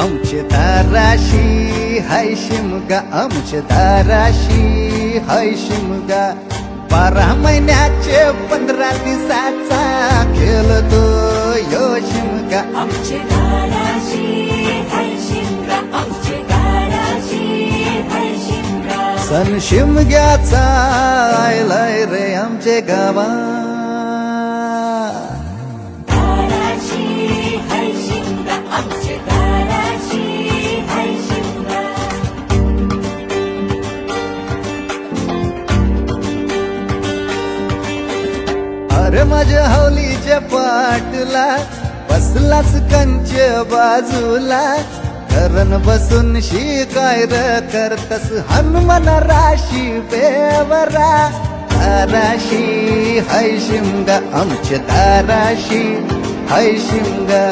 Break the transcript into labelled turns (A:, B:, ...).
A: आमचे दाराशी हाय शिमगा, आमचे दाराशी हाय शिमगा. 12 महिन्याचे 15 दिवसाचा खेळतो यो शिमगा.
B: आमचे दाराशी हाय शिमगा, आमचे दाराशी हाय शिमगा.
A: सण शिमग्याचा आयलाय रे आमचे गावा.
B: दाराशी हाय शिमगा, आमचे दाराशी हाय शिमगा.
A: अरे माझ्या हौलीच्या पाटला बसलाच कंच बाजूला. धरण बसून शिकाय र करतस हनुमान राशी बेवरा. दाराशी हाय शिमगा, आमच्या दाराशी हाय शिमगा.